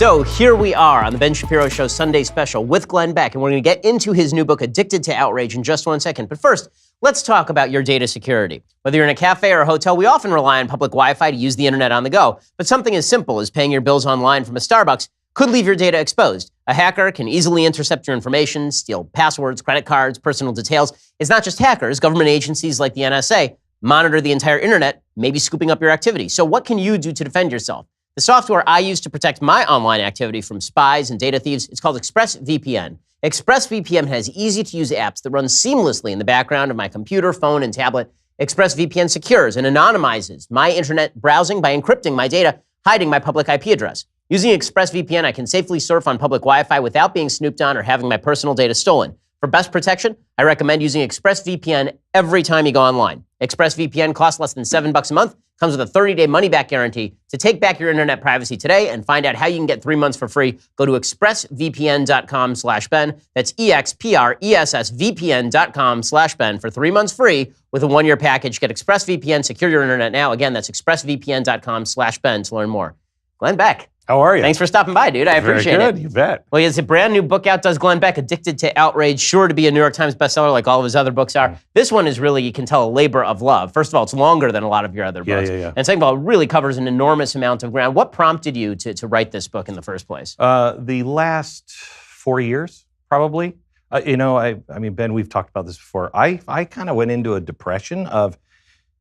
So here we are on the Ben Shapiro Show Sunday Special with Glenn Beck, and we're going to get into his new book, Addicted to Outrage, in just 1 second. But first, let's talk about your data security. Whether you're in a cafe or a hotel, we often rely on public Wi-Fi to use the internet on the go. But something as simple as paying your bills online from a Starbucks could leave your data exposed. A hacker can easily intercept your information, steal passwords, credit cards, personal details. It's not just hackers. Government agencies like the NSA monitor the entire internet, maybe scooping up your activity. So what can you do to defend yourself? The software I use to protect my online activity from spies and data thieves is called ExpressVPN. ExpressVPN has easy-to-use apps that run seamlessly in the background of my computer, phone, and tablet. ExpressVPN secures and anonymizes my internet browsing by encrypting my data, hiding my public IP address. Using ExpressVPN, I can safely surf on public Wi-Fi without being snooped on or having my personal data stolen. For best protection, I recommend using ExpressVPN every time you go online. ExpressVPN costs less than $7 a month, comes with a 30-day money-back guarantee. To take back your internet privacy today and find out how you can get 3 months for free, go to expressvpn.com/Ben. That's expressvpn.com/Ben for 3 months free with a 1-year package. Get ExpressVPN, secure your internet now. Again, that's expressvpn.com/Ben to learn more. Glenn Beck. How are you? Thanks for stopping by, dude. I appreciate it. Very good, you bet. Well, he has a brand new book out, does Glenn Beck, Addicted to Outrage, sure to be a New York Times bestseller like all of his other books are. This one is really, you can tell, a labor of love. First of all, it's longer than a lot of your other books. Yeah. And second of all, it really covers an enormous amount of ground. What prompted you to write this book in the first place? The last 4 years, probably. I mean, Ben, we've talked about this before. I kind of went into a depression of,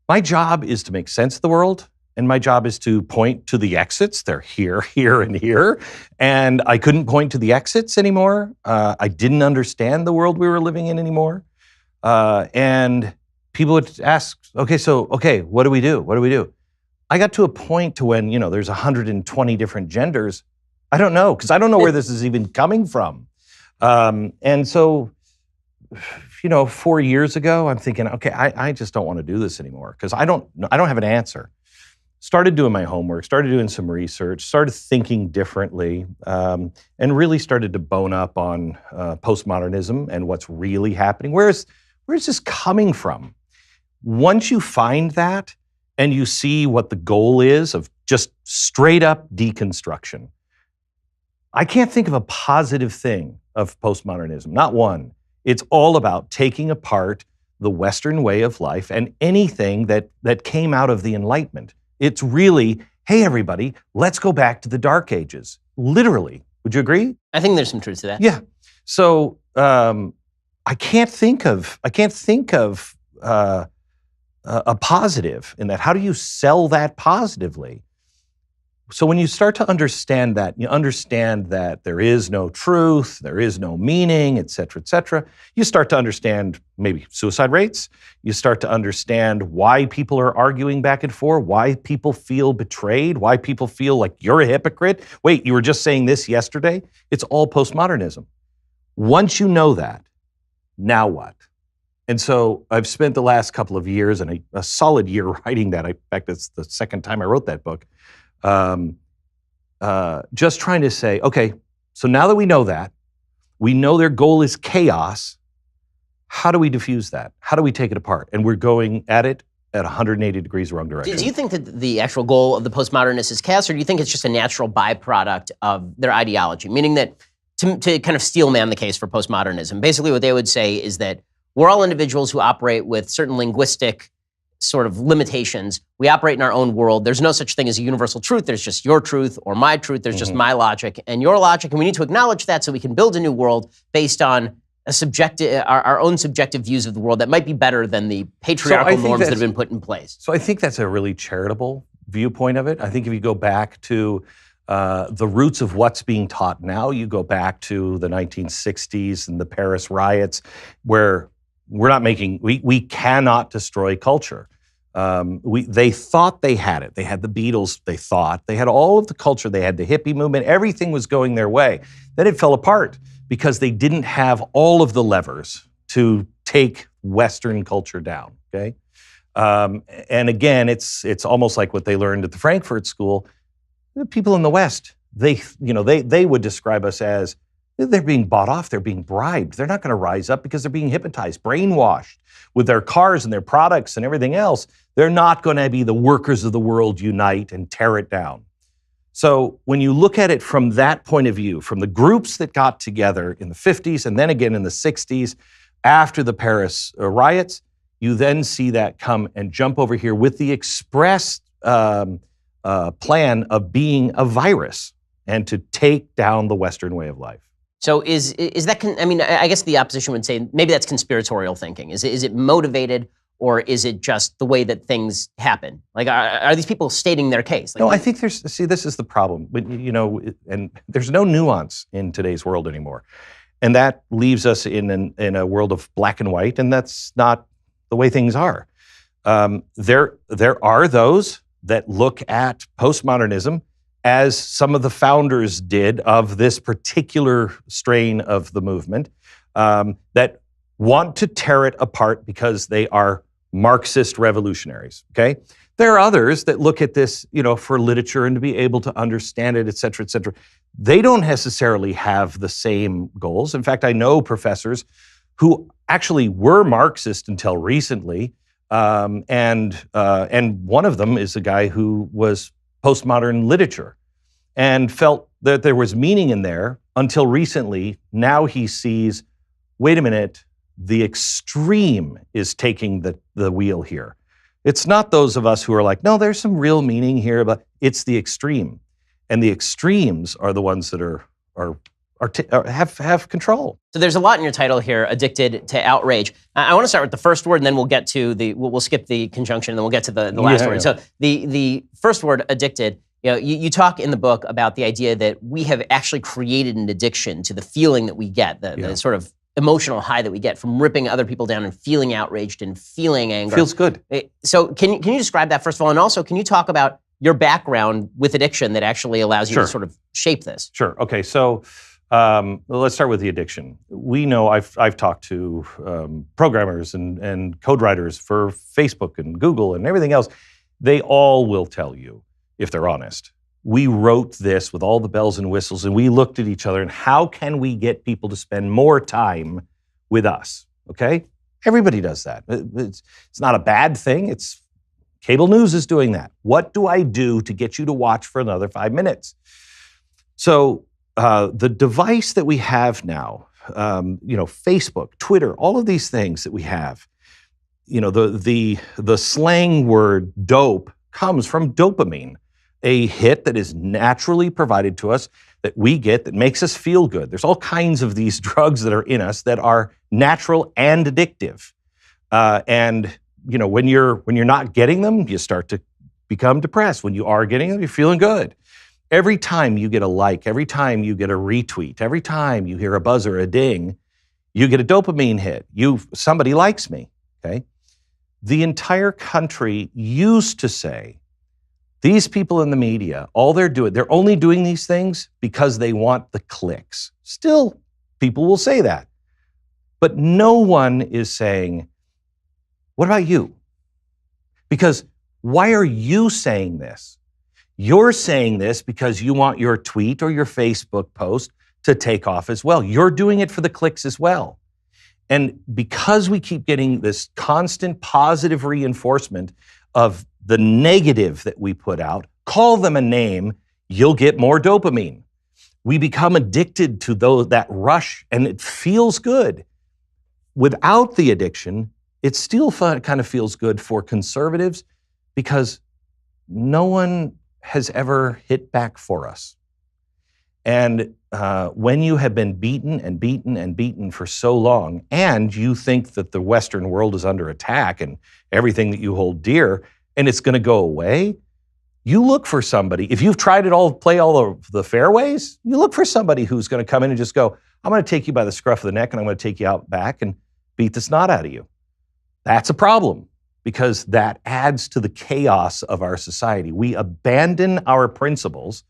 my job is to make sense of the world. And my job is to point to the exits. They're here, here, and here. And I couldn't point to the exits anymore. I didn't understand the world we were living in anymore. And people would ask, okay, what do we do? What do we do? I got to a point to when, there's 120 different genders. I don't know, because I don't know where this is even coming from. And so, 4 years ago, I'm thinking, okay, I just don't want to do this anymore, because I don't have an answer. Started doing my homework, started doing some research, started thinking differently, and really started to bone up on postmodernism and what's really happening. Where's this coming from? Once you find that and you see what the goal is of just straight up deconstruction, I can't think of a positive thing of postmodernism, not one. It's all about taking apart the Western way of life and anything that came out of the Enlightenment. It's really, hey, everybody, let's go back to the Dark Ages. Literally. Would you agree? I think there's some truth to that. Yeah. So I can't think of a positive in that. How do you sell that positively? So when you start to understand that, you understand that there is no truth, there is no meaning, et cetera, you start to understand maybe suicide rates. You start to understand why people are arguing back and forth, why people feel betrayed, why people feel like you're a hypocrite. Wait, you were just saying this yesterday? It's all postmodernism. Once you know that, now what? And so I've spent the last couple of years, and a solid year writing that. In fact, it's the second time I wrote that book. Just trying to say, okay, so now that we know their goal is chaos, how do we diffuse that? How do we take it apart? And we're going at it at 180 degrees the wrong direction. Do you think that the actual goal of the postmodernists is chaos, or do you think it's just a natural byproduct of their ideology? Meaning that, to kind of steelman the case for postmodernism, basically what they would say is that we're all individuals who operate with certain linguistic sort of limitations. We operate in our own world. There's no such thing as a universal truth. There's just your truth or my truth. There's just my logic and your logic. And we need to acknowledge that so we can build a new world based on our own subjective views of the world that might be better than the patriarchal norms that have been put in place. So I think that's a really charitable viewpoint of it. I think if you go back to the roots of what's being taught now, you go back to the 1960s and the Paris riots, where we cannot destroy culture. They thought they had it. They had the Beatles, they had all of the culture, they had the hippie movement, everything was going their way. Then it fell apart because they didn't have all of the levers to take Western culture down, okay? And again, it's almost like what they learned at the Frankfurt School. The people in the West, they would describe us as, they're being bought off, they're being bribed. They're not going to rise up because they're being hypnotized, brainwashed with their cars and their products and everything else. They're not going to be the workers of the world unite and tear it down. So when you look at it from that point of view, from the groups that got together in the 50s and then again in the 60s after the Paris riots, you then see that come and jump over here with the express plan of being a virus and to take down the Western way of life. So is that, I mean, I guess the opposition would say maybe that's conspiratorial thinking. Is it motivated, or is it just the way that things happen? Like, are these people stating their case? Like, no, I think this is the problem. And there's no nuance in today's world anymore. And that leaves us in a world of black and white, and that's not the way things are. There are those that look at postmodernism as some of the founders did of this particular strain of the movement, that want to tear it apart because they are Marxist revolutionaries, okay? There are others that look at this, for literature and to be able to understand it, et cetera, et cetera. They don't necessarily have the same goals. In fact, I know professors who actually were Marxist until recently, and one of them is a guy who was postmodern literature and felt that there was meaning in there until recently. Now he sees, wait a minute, the extreme is taking the wheel here. It's not those of us who are like, no, there's some real meaning here, but it's the extreme. And the extremes are the ones that have control. So there's a lot in your title here, Addicted to Outrage. I want to start with the first word, and then we'll get to we'll skip the conjunction, and then we'll get to the last word. So the first word, addicted, you talk in the book about the idea that we have actually created an addiction to the feeling that we get, the sort of emotional high that we get from ripping other people down and feeling outraged and feeling anger. Feels good. So can you describe that, first of all? And also, can you talk about your background with addiction that actually allows you to sort of shape this? Sure. Okay. So let's start with the addiction. We know I've talked to programmers and code writers for Facebook and Google and everything else. They all will tell you, if they're honest, we wrote this with all the bells and whistles, and we looked at each other and how can we get people to spend more time with us? Okay? Everybody does that. It's not a bad thing. It's cable news is doing that. What do I do to get you to watch for another 5 minutes? So the device that we have now, Facebook, Twitter, all of these things that we have, the slang word dope comes from dopamine, a hit that is naturally provided to us that we get that makes us feel good. There's all kinds of these drugs that are in us that are natural and addictive. When you're not getting them, you start to become depressed. When you are getting them, you're feeling good. Every time you get a like, every time you get a retweet, every time you hear a buzz or a ding, you get a dopamine hit. Somebody likes me, okay? The entire country used to say, these people in the media, they're only doing these things because they want the clicks. Still, people will say that. But no one is saying, what about you? Because why are you saying this? You're saying this because you want your tweet or your Facebook post to take off as well. You're doing it for the clicks as well. And because we keep getting this constant positive reinforcement of the negative that we put out, call them a name, you'll get more dopamine. We become addicted to that rush, and it feels good. Without the addiction, it still kind of feels good for conservatives because no one has ever hit back for us. And when you have been beaten and beaten and beaten for so long, and you think that the Western world is under attack and everything that you hold dear, and it's going to go away, you look for somebody. If you've tried it all, play all the fairways, you look for somebody who's going to come in and just go, I'm going to take you by the scruff of the neck and I'm going to take you out back and beat the snot out of you. That's a problem because that adds to the chaos of our society. We abandon our principles,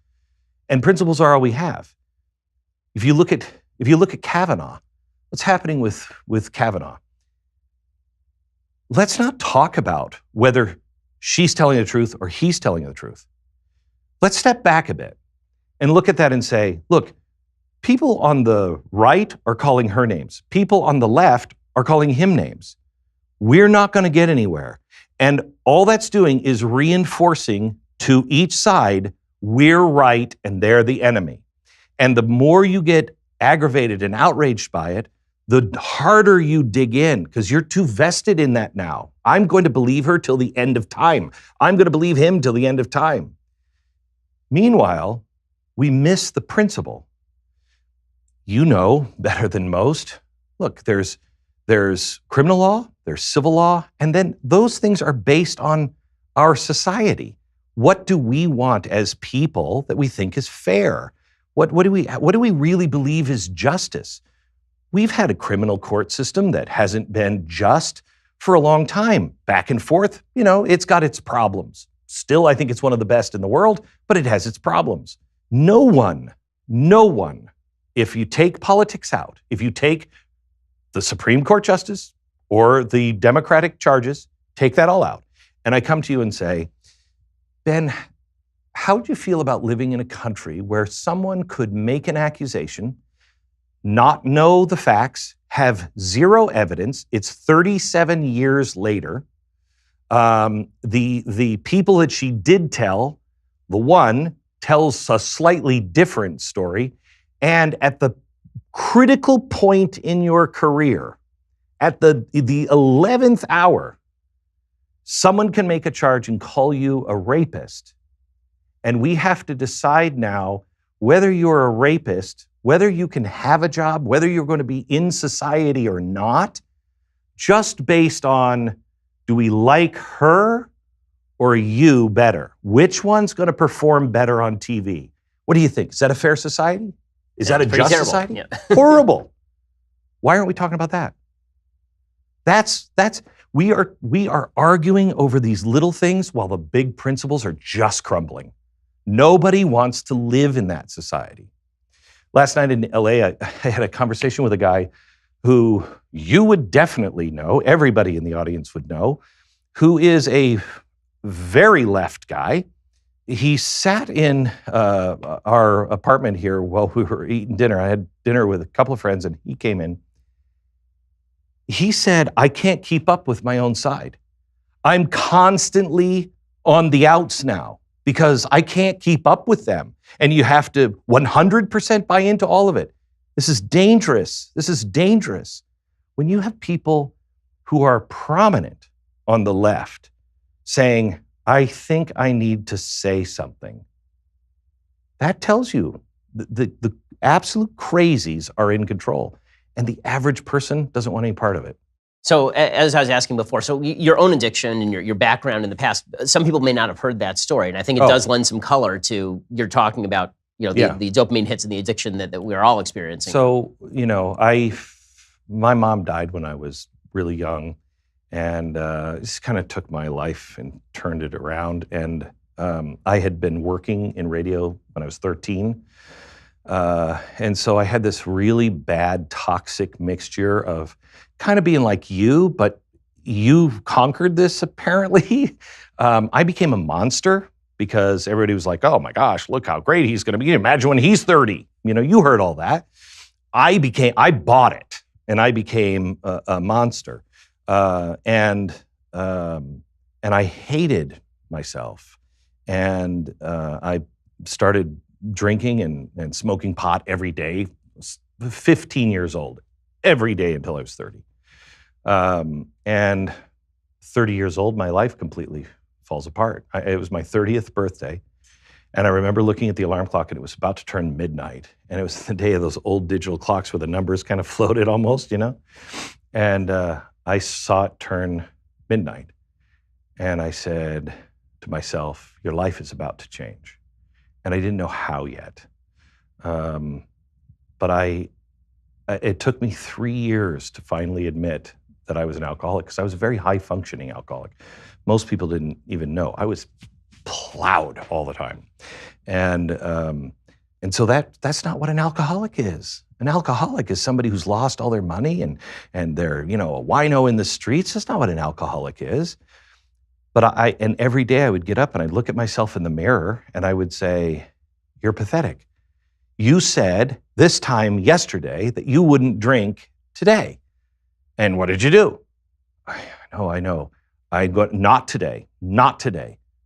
and principles are all we have. If you look at Kavanaugh, what's happening with Kavanaugh? Let's not talk about whether she's telling the truth or he's telling the truth. Let's step back a bit and look at that and say, look, people on the right are calling her names. People on the left are calling him names. We're not going to get anywhere. And all that's doing is reinforcing to each side we're right and they're the enemy. And the more you get aggravated and outraged by it, the harder you dig in because you're too vested in that now. I'm going to believe her till the end of time. I'm going to believe him till the end of time. Meanwhile, we miss the principle. You know better than most. Look, there's criminal law, there's civil law, and then those things are based on our society. What do we want as people that we think is fair? What do we really believe is justice? We've had a criminal court system that hasn't been just for a long time. Back and forth, it's got its problems. Still, I think it's one of the best in the world, but it has its problems. No one, if you take politics out, if you take the Supreme Court justice or the Democratic charges, take that all out. And I come to you and say, Ben, how do you feel about living in a country where someone could make an accusation, not know the facts, have zero evidence? It's 37 years later. The people that she did tell, the one tells a slightly different story. And at the critical point in your career, at the 11th hour, someone can make a charge and call you a rapist. And we have to decide now whether you're a rapist, whether you can have a job, whether you're going to be in society or not, just based on, do we like her or you better? Which one's going to perform better on TV? What do you think? Is that a fair society? Is that a just terrible. society? Yeah. Horrible. Why aren't we talking about that? We are arguing over these little things while the big principles are just crumbling. Nobody wants to live in that society. Last night in LA, I had a conversation with a guy who you would definitely know, everybody in the audience would know, who is a very left guy. He sat in our apartment here while we were eating dinner. I had dinner with a couple of friends and he came in. He said, I can't keep up with my own side. I'm constantly on the outs now because I can't keep up with them. And you have to 100% buy into all of it. This is dangerous. This is dangerous. When you have people who are prominent on the left saying, I think I need to say something, that tells you the absolute crazies are in control. And the average person doesn't want any part of it. So as I was asking before, so your own addiction and your background in the past, some people may not have heard that story. And I think it does lend some color to you're talking about, the dopamine hits and the addiction that we're all experiencing. So, my mom died when I was really young and just kind of took my life and turned it around. And I had been working in radio when I was 13. And so I had this really bad toxic mixture of kind of being like you, but you conquered this apparently. I became a monster because everybody was like, oh my gosh, look how great he's going to be. Imagine when he's 30. You heard all that. I bought it and I became a monster. And I hated myself. And I started drinking and smoking pot every day, 15 years old, every day until I was 30. And 30 years old, my life completely falls apart. It was my 30th birthday. And I remember looking at the alarm clock and it was about to turn midnight. And it was the day of those old digital clocks where the numbers kind of floated almost, And I saw it turn midnight. And I said to myself, your life is about to change. And I didn't know how yet. But it took me 3 years to finally admit that I was an alcoholic because I was a very high-functioning alcoholic. Most people didn't even know. I was plowed all the time. And so that's not what an alcoholic is. An alcoholic is somebody who's lost all their money and they're, a wino in the streets. That's not what an alcoholic is. But and every day I would get up and I'd look at myself in the mirror and I would say, you're pathetic. You said this time yesterday that you wouldn't drink today. And what did you do? I know. I go, not today.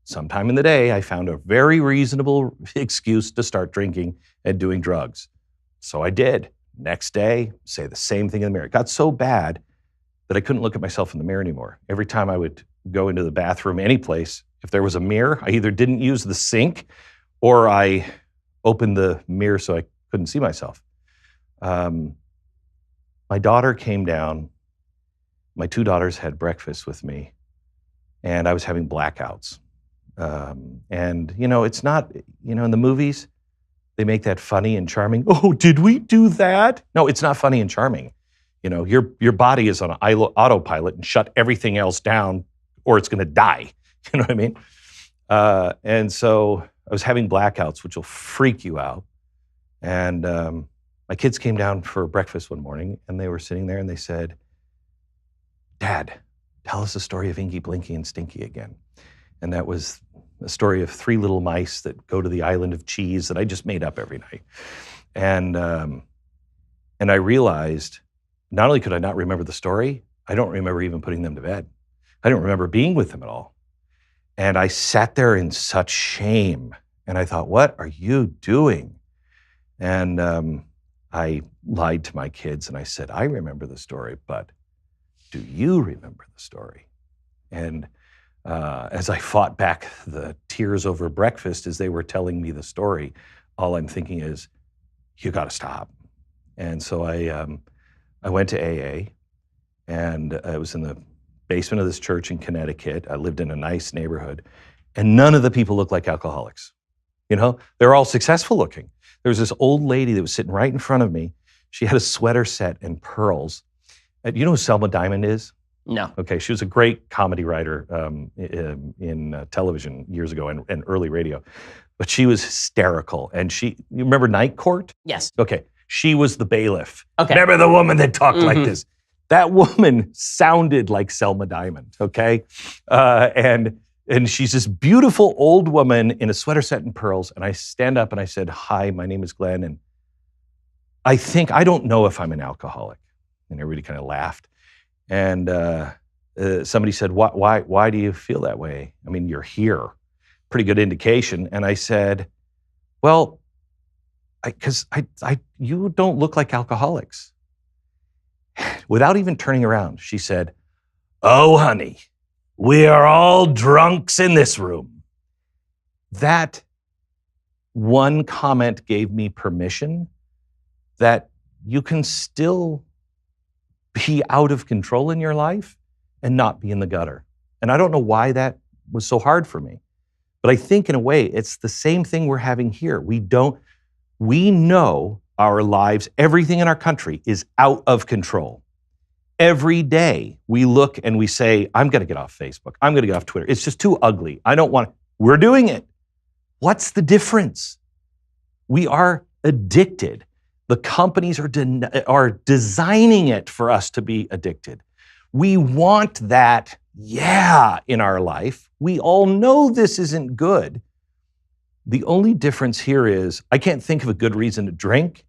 sometime in the day, I found a very reasonable excuse to start drinking and doing drugs. So I did. Next day, say the same thing in the mirror. It got so bad that I couldn't look at myself in the mirror anymore. Every time I would go into the bathroom, any place, if there was a mirror, I either didn't use the sink or I opened the mirror so I couldn't see myself. My daughter came down. My 2 daughters had breakfast with me, and I was having blackouts. And, it's not, in the movies, they make that funny and charming. Oh, did we do that? No, it's not funny and charming. Your body is on autopilot and shut everything else down or it's going to die. You know what I mean? And so I was having blackouts, which will freak you out. And my kids came down for breakfast one morning, and they were sitting there, and they said, Dad, tell us the story of Inky, Blinky, and Stinky again. And that was a story of 3 little mice that go to the island of cheese that I just made up every night. And I realized not only could I not remember the story, I don't remember even putting them to bed. I don't remember being with them at all. And I sat there in such shame. And I thought, what are you doing? And I lied to my kids and I said, I remember the story, but do you remember the story? And as I fought back the tears over breakfast as they were telling me the story, all I'm thinking is, you got to stop. And so I went to AA, and I was in the basement of this church in Connecticut. I lived in a nice neighborhood, and none of the people looked like alcoholics. They're all successful looking. There was this old lady that was sitting right in front of me. She had a sweater set and pearls. You know who Selma Diamond is? No. Okay, she was a great comedy writer in television years ago and early radio. But she was hysterical. And you remember Night Court? Yes. Okay, she was the bailiff. Okay. Remember the woman that talked like this? That woman sounded like Selma Diamond, okay? And she's this beautiful old woman in a sweater set and pearls. And I stand up and I said, hi, my name is Glenn. And I don't know if I'm an alcoholic. And everybody kind of laughed. And somebody said, why do you feel that way? I mean, you're here. Pretty good indication. And I said, well, because you don't look like alcoholics. Without even turning around, she said, oh, honey, we are all drunks in this room. That one comment gave me permission that you can still be out of control in your life and not be in the gutter. And I don't know why that was so hard for me. But I think in a way, it's the same thing we're having here. We know our lives, everything in our country is out of control. Every day we look and we say, I'm going to get off Facebook. I'm going to get off Twitter. It's just too ugly. I don't want to. We're doing it. What's the difference? We are addicted. The companies are designing it for us to be addicted. We want that, in our life. We all know this isn't good. The only difference here is I can't think of a good reason to drink.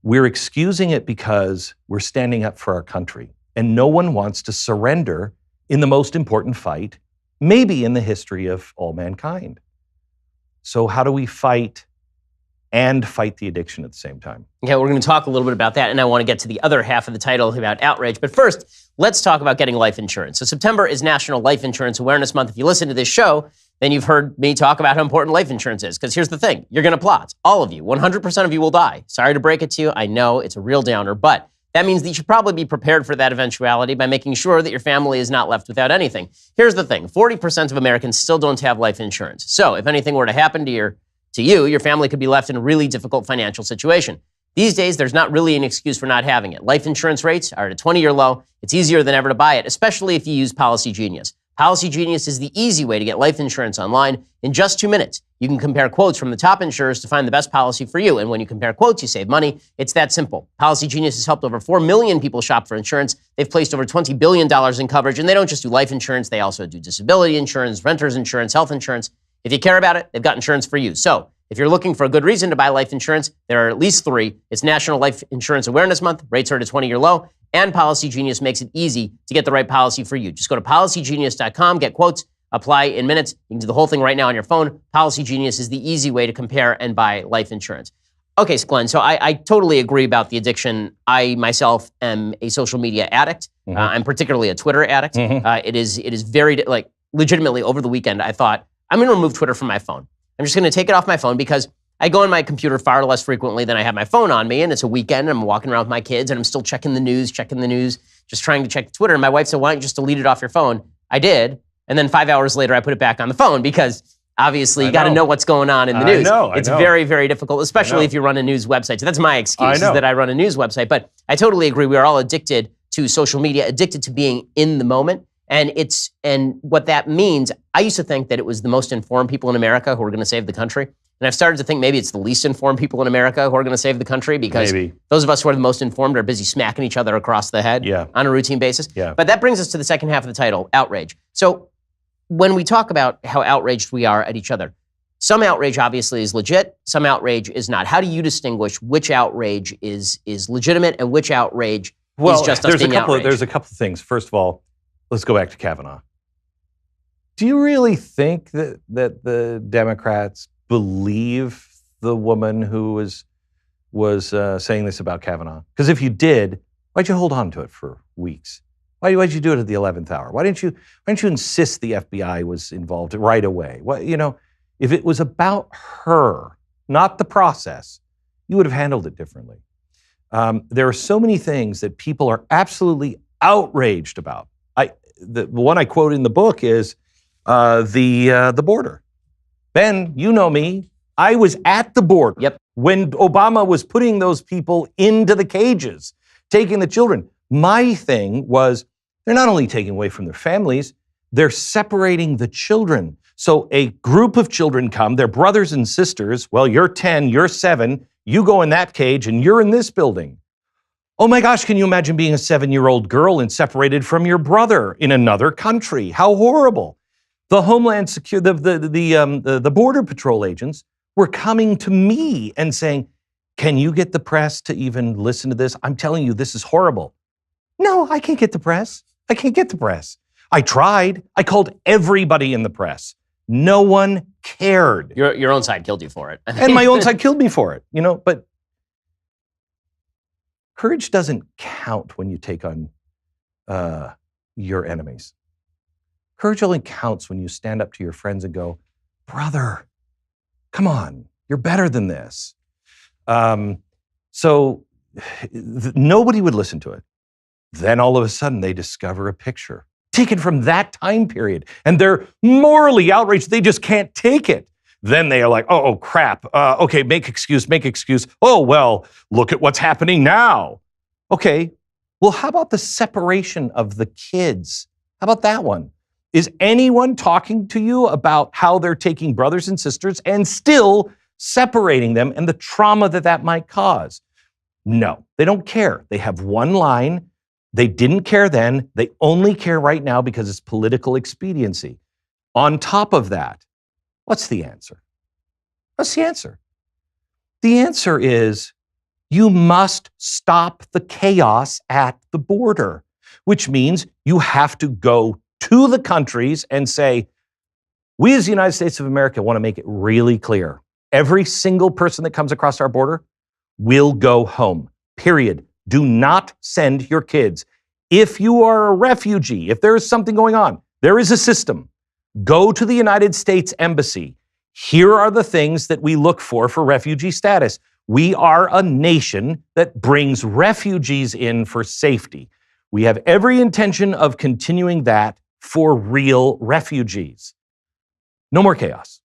We're excusing it because we're standing up for our country. And no one wants to surrender in the most important fight, maybe in the history of all mankind. So how do we fight and fight the addiction at the same time? Okay, we're going to talk a little bit about that, and I want to get to the other half of the title about outrage. But first, let's talk about getting life insurance. So September is National Life Insurance Awareness Month. If you listen to this show, then you've heard me talk about how important life insurance is. Because here's the thing, you're going to plot. All of you, 100% of you will die. Sorry to break it to you. I know it's a real downer, but that means that you should probably be prepared for that eventuality by making sure that your family is not left without anything. Here's the thing, 40% of Americans still don't have life insurance. So if anything were to happen to you, your family could be left in a really difficult financial situation. These days, there's not really an excuse for not having it. Life insurance rates are at a 20-year low. It's easier than ever to buy it, especially if you use Policy Genius. Policy Genius is the easy way to get life insurance online in just 2 minutes. You can compare quotes from the top insurers to find the best policy for you. And when you compare quotes, you save money. It's that simple. Policy Genius has helped over 4 million people shop for insurance. They've placed over $20 billion in coverage. And they don't just do life insurance. They also do disability insurance, renter's insurance, health insurance. If you care about it, they've got insurance for you. So if you're looking for a good reason to buy life insurance, there are at least 3. It's National Life Insurance Awareness Month. Rates are at a 20-year low. And Policy Genius makes it easy to get the right policy for you. Just go to policygenius.com, get quotes. apply in minutes. You can do the whole thing right now on your phone. Policy Genius is the easy way to compare and buy life insurance. Okay, Glenn, so I totally agree about the addiction. I myself am a social media addict. I'm particularly a Twitter addict. It is very, like, legitimately over the weekend, I thought, I'm going to remove Twitter from my phone. I'm just going to take it off my phone because I go on my computer far less frequently than I have my phone on me, and it's a weekend, and I'm walking around with my kids, and I'm still checking the news, just trying to check Twitter. And my wife said, why don't you just delete it off your phone? I did, and then 5 hours later, I put it back on the phone because obviously you got to know what's going on in the news. It's very, very difficult, especially if you run a news website. So that's my excuse, is that I run a news website. But I totally agree. We are all addicted to social media, addicted to being in the moment. And what that means, I used to think that it was the most informed people in America who were going to save the country. And I've started to think maybe it's the least informed people in America who are going to save the country, because those of us who are the most informed are busy smacking each other across the head on a routine basis. But that brings us to the second half of the title, outrage. So when we talk about how outraged we are at each other, some outrage obviously is legit, some outrage is not. How do you distinguish which outrage is legitimate and which outrage is just us being outraged? There's a couple of things. First of all, let's go back to Kavanaugh. Do you really think that the Democrats believe the woman who was saying this about Kavanaugh? Because if you did, why'd you hold on to it for weeks? Why'd you do it at the 11th hour? Why didn't you insist the FBI was involved right away? If it was about her, not the process, you would have handled it differently. There are so many things that people are absolutely outraged about. The one I quote in the book is the border. Ben, you know me. I was at the border when Obama was putting those people into the cages, taking the children. My thing was, they're not only taking away from their families, they're separating the children. So a group of children come, they're brothers and sisters. Well, you're 10, you're 7, you go in that cage and you're in this building. Oh my gosh, can you imagine being a 7-year-old girl and separated from your brother in another country? How horrible. The Homeland Security, the Border Patrol agents were coming to me and saying, can you get the press to even listen to this? I'm telling you, this is horrible. No, I can't get the press. I can't get the press. I tried. I called everybody in the press. No one cared. Your own side killed you for it. And my own side killed me for it, but courage doesn't count when you take on your enemies. Courage only counts when you stand up to your friends and go, brother, come on, you're better than this. So nobody would listen to it. Then all of a sudden they discover a picture taken from that time period, and they're morally outraged. They just can't take it. Then they are like, oh crap. Okay, make excuse. Oh, well, look at what's happening now. Okay, well, how about the separation of the kids? How about that one? Is anyone talking to you about how they're taking brothers and sisters and still separating them and the trauma that might cause? No, they don't care. They have one line. They didn't care then. They only care right now because it's political expediency. On top of that, what's the answer? What's the answer? The answer is you must stop the chaos at the border, which means you have to go to the countries and say, we as the United States of America want to make it really clear. Every single person that comes across our border will go home, period. Do not send your kids. If you are a refugee, if there is something going on, there is a system. Go to the United States Embassy. Here are the things that we look for refugee status. We are a nation that brings refugees in for safety. We have every intention of continuing that for real refugees. No more chaos.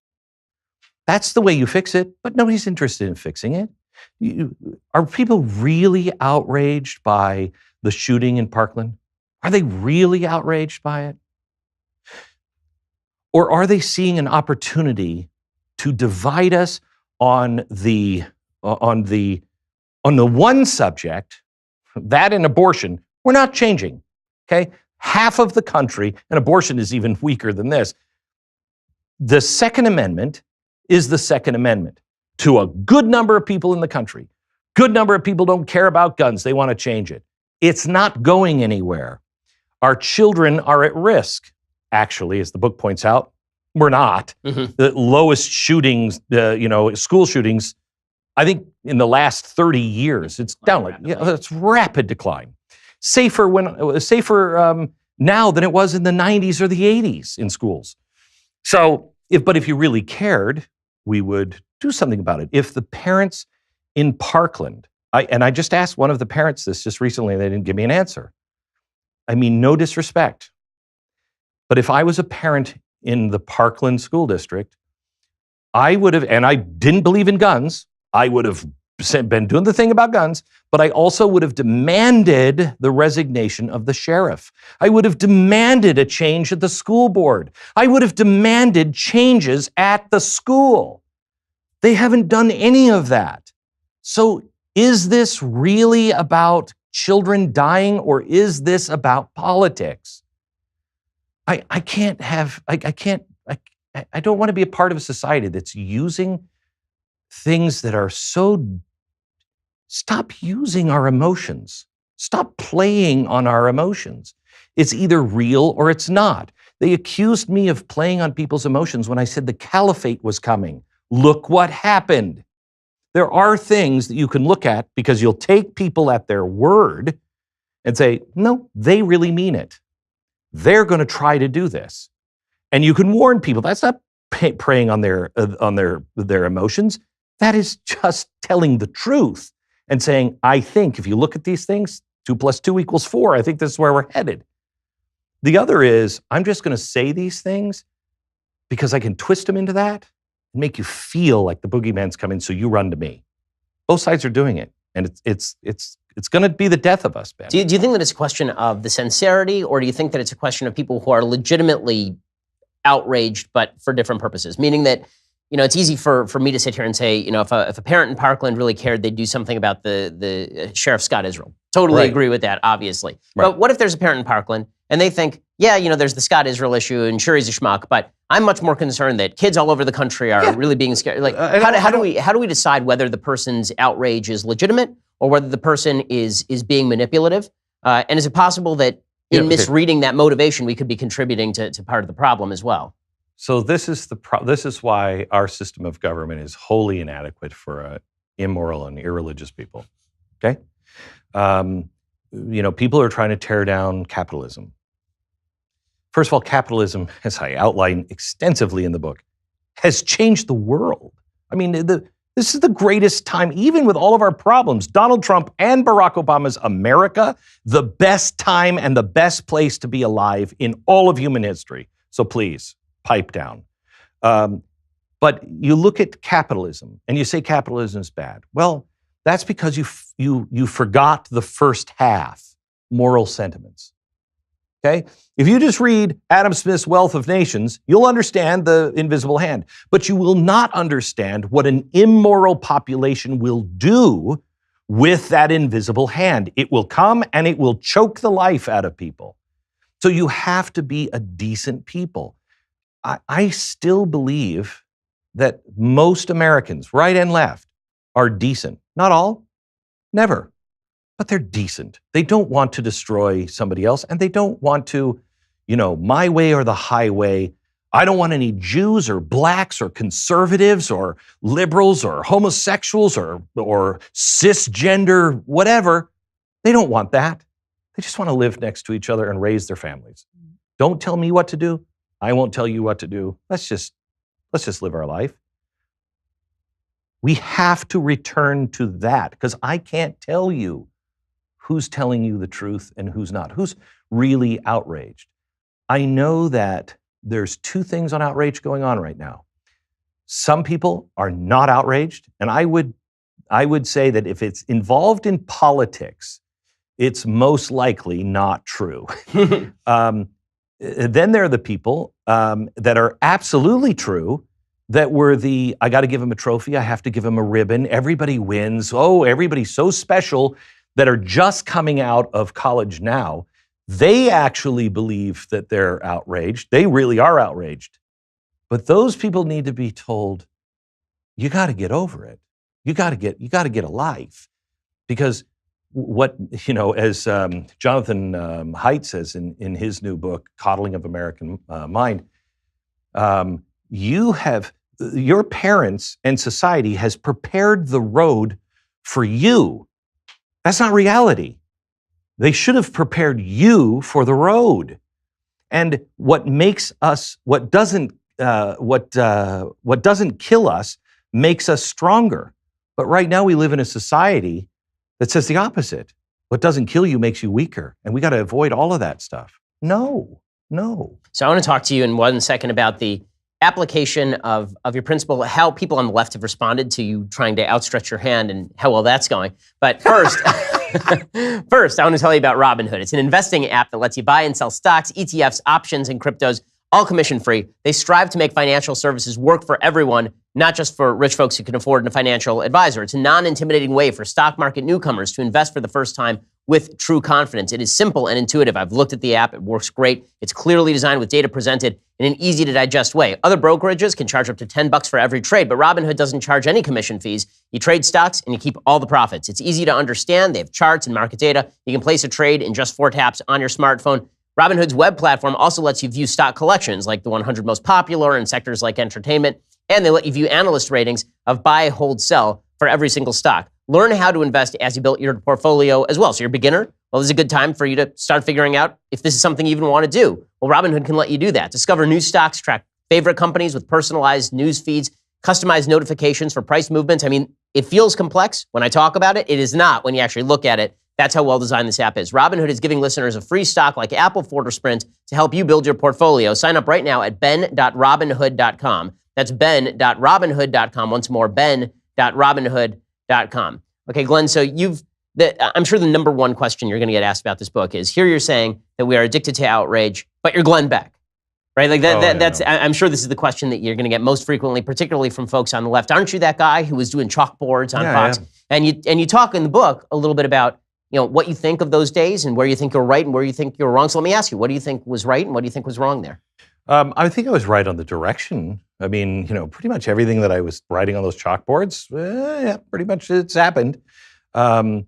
That's the way you fix it, but nobody's interested in fixing it. Are people really outraged by the shooting in Parkland? Are they really outraged by it? Or are they seeing an opportunity to divide us on the one subject, that and abortion? We're not changing, okay? Half of the country, and abortion is even weaker than this. The Second Amendment is the Second Amendment to a good number of people in the country. Good number of people don't care about guns. They want to change it. It's not going anywhere. Our children are at risk. actually, as the book points out, we're not. The lowest shootings, school shootings, I think in the last 30 years, it's down it's rapid decline. Safer now than it was in the 90s or the 80s in schools. So, if you really cared, we would do something about it. If the parents in Parkland, I just asked one of the parents this just recently, and they didn't give me an answer. I mean, no disrespect, but if I was a parent in the Parkland School District, I would have, and I didn't believe in guns, I would have been doing the thing about guns, but I also would have demanded the resignation of the sheriff. I would have demanded a change at the school board. I would have demanded changes at the school. They haven't done any of that. So is this really about children dying, or is this about politics? I don't want to be a part of a society that's using things that are so. Stop using our emotions. Stop playing on our emotions. It's either real or it's not. They accused me of playing on people's emotions when I said the caliphate was coming. Look what happened. There are things that you can look at because you'll take people at their word and say, no, they really mean it. They're going to try to do this. And you can warn people. That's not preying on their emotions. That is just telling the truth and saying, I think if you look at these things, 2 + 2 = 4. I think this is where we're headed. The other is, I'm just going to say these things because I can twist them into that and make you feel like the boogeyman's coming, so you run to me. Both sides are doing it, and it's going to be the death of us, Ben. Do you think that it's a question of the sincerity, or do you think that it's a question of people who are legitimately outraged, but for different purposes? Meaning that, it's easy for me to sit here and say, if a parent in Parkland really cared, they'd do something about the Sheriff Scott Israel. Totally agree with that, obviously. Right. But what if there's a parent in Parkland and they think, there's the Scott Israel issue, and sure, he's a schmuck, but I'm much more concerned that kids all over the country are really being scared. Like, how do we decide whether the person's outrage is legitimate or whether the person is being manipulative? And is it possible that in misreading that motivation, we could be contributing to part of the problem as well? So this is why our system of government is wholly inadequate for immoral and irreligious people. Okay, people are trying to tear down capitalism. First of all, capitalism, as I outline extensively in the book, has changed the world. I mean, this is the greatest time, even with all of our problems. Donald Trump and Barack Obama's America, the best time and the best place to be alive in all of human history. So please, pipe down. But you look at capitalism and you say capitalism is bad. Well, that's because you forgot the first half, moral sentiments. Okay? If you just read Adam Smith's Wealth of Nations, you'll understand the invisible hand. But you will not understand what an immoral population will do with that invisible hand. It will come and it will choke the life out of people. So you have to be a decent people. I still believe that most Americans, right and left, are decent. Not all, never, but they're decent. They don't want to destroy somebody else, and they don't want to, my way or the highway. I don't want any Jews or blacks or conservatives or liberals or homosexuals or cisgender, whatever. They don't want that. They just want to live next to each other and raise their families. Don't tell me what to do. I won't tell you what to do. Let's just live our life. We have to return to that, because I can't tell you who's telling you the truth and who's not, who's really outraged. I know that there's 2 things on outrage going on right now. Some people are not outraged, and I would say that if it's involved in politics, it's most likely not true. Then there are the people that are absolutely true, that were I got to give him a trophy, I have to give him a ribbon, everybody wins, everybody's so special, that are just coming out of college now. They actually believe that they're outraged. They really are outraged. But those people need to be told, you got to get over it. You got to get a life. Because what, as Jonathan Haidt says in his new book, Coddling of American Mind, your parents and society has prepared the road for you. That's not reality. They should have prepared you for the road. And what doesn't kill us makes us stronger. But right now we live in a society that says the opposite. What doesn't kill you makes you weaker. And we got to avoid all of that stuff. No. So I want to talk to you in 1 second about the application of your principle, how people on the left have responded to you trying to outstretch your hand and how well that's going. But first, first, I want to tell you about Robinhood. It's an investing app that lets you buy and sell stocks, ETFs, options, and cryptos, all commission-free. They strive to make financial services work for everyone, not just for rich folks who can afford a financial advisor. It's a non-intimidating way for stock market newcomers to invest for the first time with true confidence. It is simple and intuitive. I've looked at the app. It works great. It's clearly designed with data presented in an easy-to-digest way. Other brokerages can charge up to $10 for every trade, but Robinhood doesn't charge any commission fees. You trade stocks and you keep all the profits. It's easy to understand. They have charts and market data. You can place a trade in just 4 taps on your smartphone. Robinhood's web platform also lets you view stock collections like the 100 most popular in sectors like entertainment, and they let you view analyst ratings of buy, hold, sell for every single stock. Learn how to invest as you build your portfolio as well. So you're a beginner? Well, this is a good time for you to start figuring out if this is something you even want to do. Well, Robinhood can let you do that. Discover new stocks, track favorite companies with personalized news feeds, customized notifications for price movements. I mean, it feels complex when I talk about it. It is not when you actually look at it. That's how well designed this app is. Robinhood is giving listeners a free stock like Apple, Ford, or Sprint to help you build your portfolio. Sign up right now at ben.robinhood.com. That's ben.robinhood.com. Once more, ben.robinhood.com. Okay, Glenn, so I'm sure the number one question you're going to get asked about this book is, here you're saying that we are addicted to outrage, but you're Glenn Beck, right? Like that's. I'm sure this is the question that you're going to get most frequently, particularly from folks on the left. Aren't you that guy who was doing chalkboards on Fox? Yeah. And you talk in the book a little bit about what you think of those days and where you think you're right and where you think you're wrong. So let me ask you, what do you think was right and what do you think was wrong there? I think I was right on the direction. I mean, pretty much everything that I was writing on those chalkboards, pretty much it's happened. Where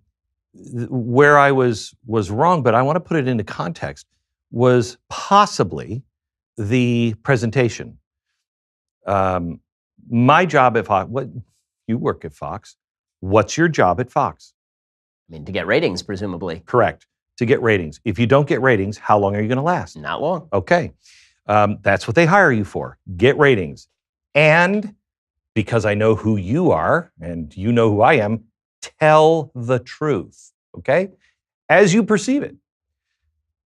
I was wrong, but I want to put it into context, was possibly the presentation. My job at Fox, you work at Fox. What's your job at Fox? I mean, to get ratings, presumably. Correct. To get ratings. If you don't get ratings, how long are you going to last? Not long. Okay. That's what they hire you for. Get ratings. And because I know who you are and you know who I am, tell the truth. Okay? As you perceive it.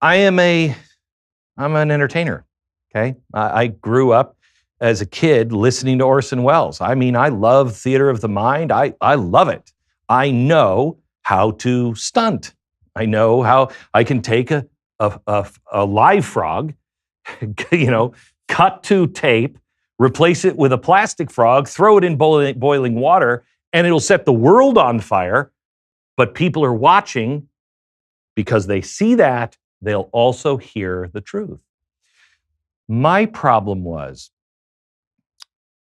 I'm an entertainer. Okay? I grew up as a kid listening to Orson Welles. I mean, I love theater of the mind. I love it. I know how to stunt. I know how I can take a live frog, cut to tape, replace it with a plastic frog, throw it in boiling water, and it'll set the world on fire. But people are watching because they see that, they'll also hear the truth. My problem was,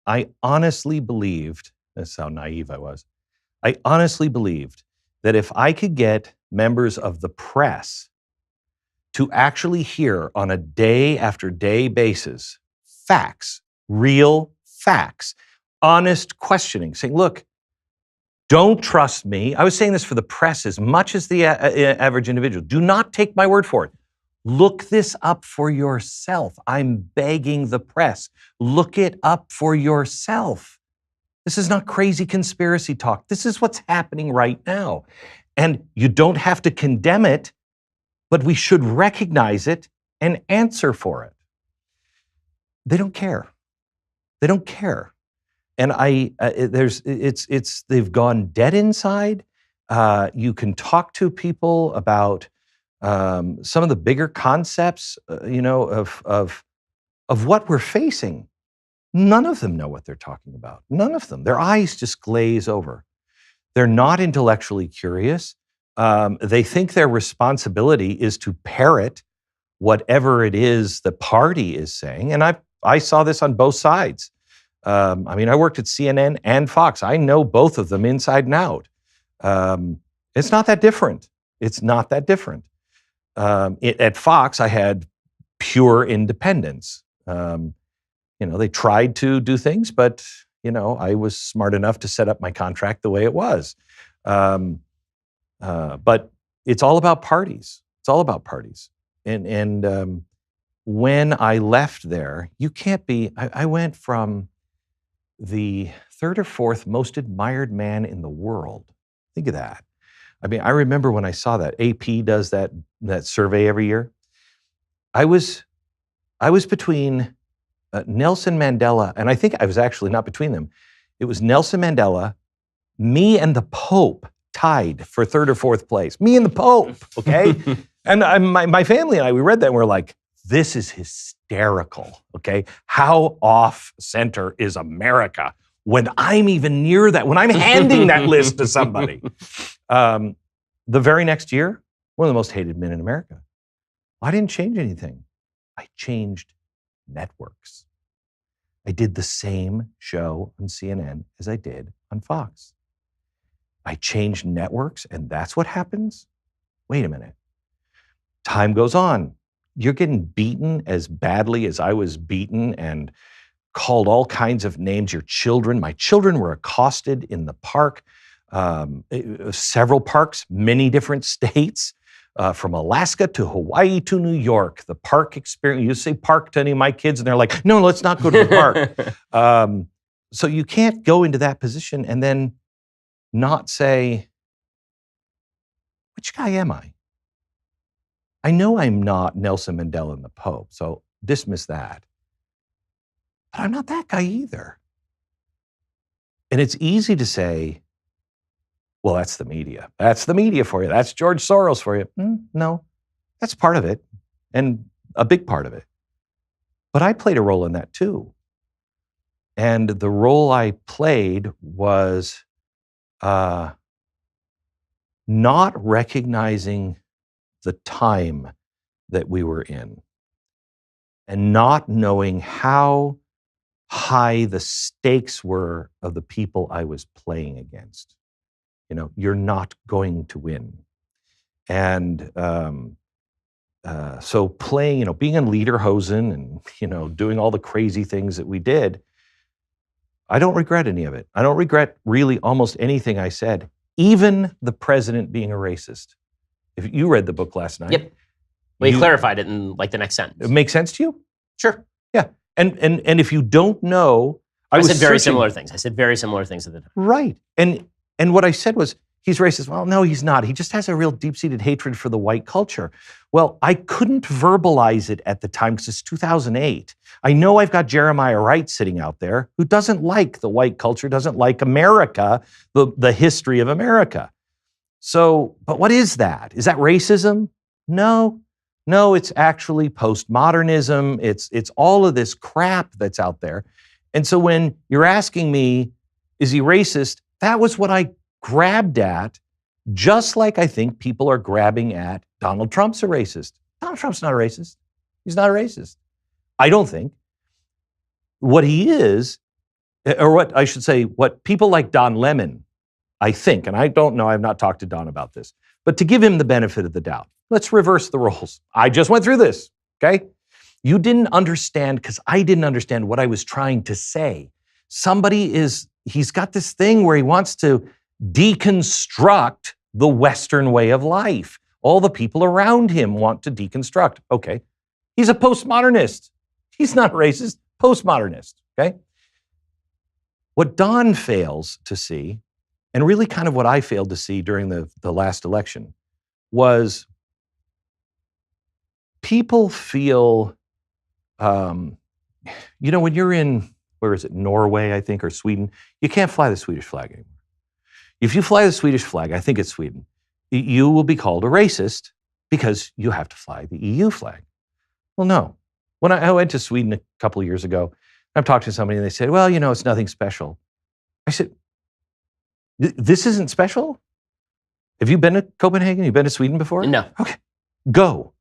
I honestly believed, that's how naive I was, I honestly believed that if I could get members of the press to actually hear on a day after day basis facts, real facts, honest questioning, saying, look, don't trust me. I was saying this for the press as much as the average individual. Do not take my word for it. Look this up for yourself. I'm begging the press. Look it up for yourself. This is not crazy conspiracy talk. This is what's happening right now. And you don't have to condemn it, but we should recognize it and answer for it. They don't care. They don't care. And they've gone dead inside. You can talk to people about some of the bigger concepts, of what we're facing. None of them know what they're talking about. None of them. Their eyes just glaze over. They're not intellectually curious. They think their responsibility is to parrot whatever it is the party is saying. And I saw this on both sides. I worked at CNN and Fox. I know both of them inside and out. It's not that different. It's not that different. At Fox, I had pure independence. They tried to do things, but I was smart enough to set up my contract the way it was. But it's all about parties. It's all about parties. And when I left there, you can't be. I went from the third or fourth most admired man in the world. Think of that. I mean, I remember when I saw that. AP does that survey every year. I was between Nelson Mandela, and I think I was actually not between them. It was Nelson Mandela, me and the Pope tied for third or fourth place. Me and the Pope, okay? And my family and I, we read that and we're like, this is hysterical, okay? How off center is America when I'm even near that, when I'm handing that list to somebody? The very next year, one of the most hated men in America. I didn't change anything. I changed networks. I did the same show on CNN as I did on Fox. I changed networks, and that's what happens? Wait a minute. Time goes on. You're getting beaten as badly as I was beaten and called all kinds of names. My children were accosted in the park, several parks, many different states, from Alaska to Hawaii to New York. The park experience, you say park to any of my kids and they're like, no, let's not go to the park. So you can't go into that position and then not say, which guy am I? I know I'm not Nelson Mandela and the Pope, so dismiss that. But I'm not that guy either. And it's easy to say, well, that's the media. That's the media for you. That's George Soros for you. No, that's part of it, and a big part of it. But I played a role in that too. And the role I played was not recognizing the time that we were in and not knowing how high the stakes were of the people I was playing against. You're not going to win. And so playing, being in Lederhosen and, doing all the crazy things that we did, I don't regret any of it. I don't regret really almost anything I said, even the president being a racist. If you read the book last night. Yep. Well, you clarified it in the next sentence. It makes sense to you? Sure. Yeah. And if you don't know, I said very similar things. I said very similar things at the time. Right. And what I said was, he's racist. Well, no, he's not. He just has a real deep-seated hatred for the white culture. Well, I couldn't verbalize it at the time because it's 2008. I know I've got Jeremiah Wright sitting out there who doesn't like the white culture, doesn't like America, the history of America. So, but what is that? Is that racism? No, it's actually postmodernism. It's all of this crap that's out there. And so when you're asking me, is he racist? That was what I grabbed at, just like I think people are grabbing at Donald Trump's a racist. Donald Trump's not a racist. He's not a racist. I don't think. What he is, or what I should say, what people like Don Lemon, I think, and I don't know, I've not talked to Don about this, but to give him the benefit of the doubt, let's reverse the roles. I just went through this, okay? You didn't understand because I didn't understand what I was trying to say. He's got this thing where he wants to deconstruct the Western way of life. All the people around him want to deconstruct. Okay, he's a postmodernist. He's not racist, postmodernist, okay? What Don fails to see, and really kind of what I failed to see during the last election, was people feel, when you're in, where is it, Norway, I think, or Sweden, you can't fly the Swedish flag anymore. If you fly the Swedish flag, I think it's Sweden, you will be called a racist because you have to fly the EU flag. Well, no. When I went to Sweden a couple of years ago, I'm talking to somebody and they said, well, it's nothing special. I said, this isn't special? Have you been to Copenhagen? You've been to Sweden before? No. Okay, go.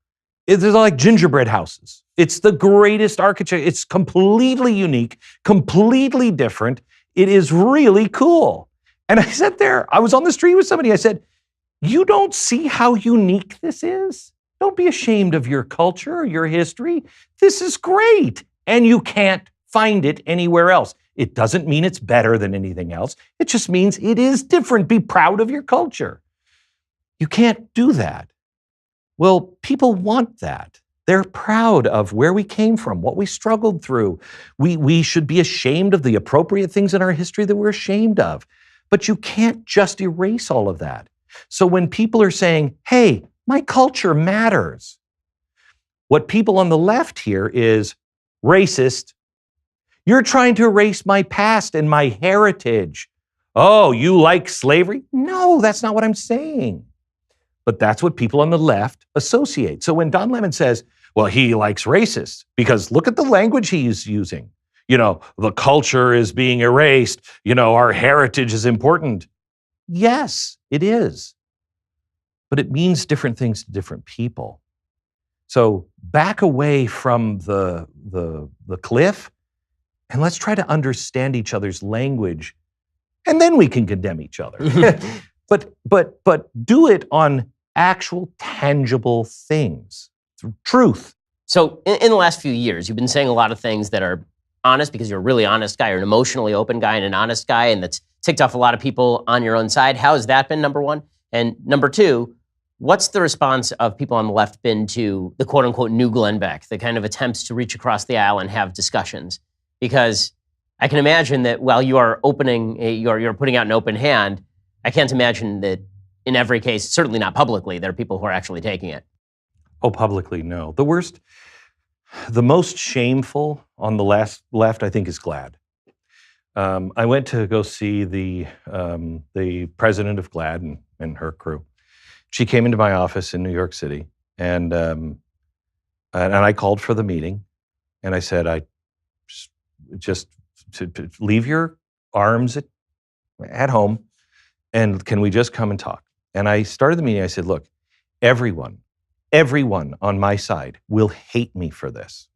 There's like gingerbread houses. It's the greatest architecture. It's completely unique, completely different. It is really cool. And I sat there, I was on the street with somebody. I said, You don't see how unique this is? Don't be ashamed of your culture or your history. This is great. And you can't find it anywhere else. It doesn't mean it's better than anything else. It just means it is different. Be proud of your culture. You can't do that. Well, people want that. They're proud of where we came from, what we struggled through. We should be ashamed of the appropriate things in our history that we're ashamed of. But you can't just erase all of that. So when people are saying, hey, my culture matters, what people on the left hear is racist. You're trying to erase my past and my heritage. Oh, you like slavery? No, that's not what I'm saying. But that's what people on the left associate. So when Don Lemon says, well, he likes racists, because look at the language he's using. The culture is being erased. Our heritage is important. Yes, it is. But it means different things to different people. So back away from the cliff, and let's try to understand each other's language, and then we can condemn each other. but do it on actual tangible things, truth. So in the last few years, you've been saying a lot of things that are honest because you're a really honest guy. You're an emotionally open guy and an honest guy, and that's ticked off a lot of people on your own side. How has that been, number one? And number two, what's the response of people on the left been to the quote-unquote new Glenn Beck, the kind of attempts to reach across the aisle and have discussions? Because I can imagine that while you are you're putting out an open hand, I can't imagine that in every case, certainly not publicly, there are people who are actually taking it. Oh, publicly, no. The most shameful on the left, I think, is GLAAD. I went to go see the president of GLAAD and her crew. She came into my office in New York City, and I called for the meeting, and I said, I just to leave your arms at home, and can we just come and talk? And I started the meeting. I said, look, everyone on my side will hate me for this,